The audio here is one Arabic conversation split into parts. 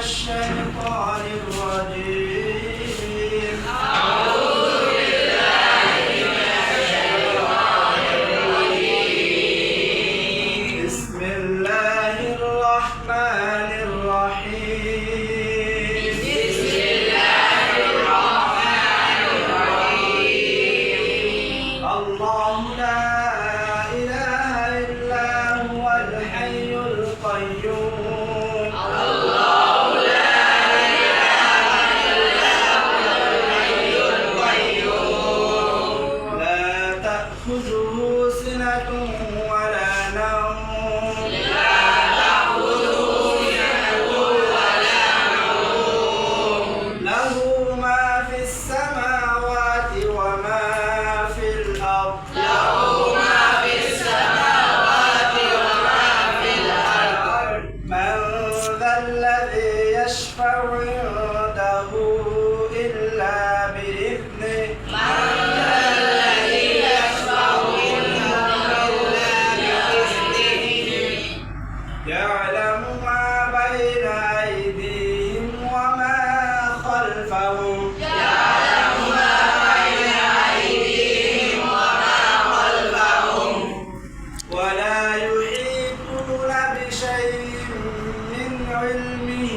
الشيطان الرجيم. بسم الله الرحمن الرحيم. الله لا إله إلا هو الحي القيوم. لا تأخذه سنة ولا نوم. له ما في السماوات وما في الأرض. من ذا الذي يشفع عنده إلا بإذنه. يعلم ما بين أيديهم وما خلفهم. ولا يحيطون بشيء من علمه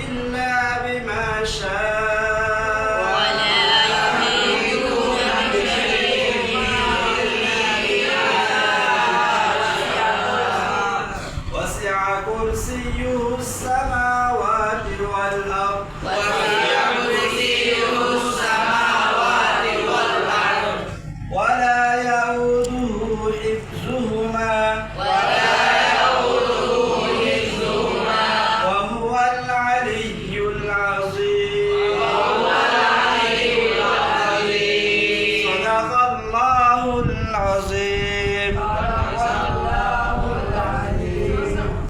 إلا بما شاء. وسع كرسيه السماوات والأرض. ولا يؤوده حفظهما. وهو العلي العظيم.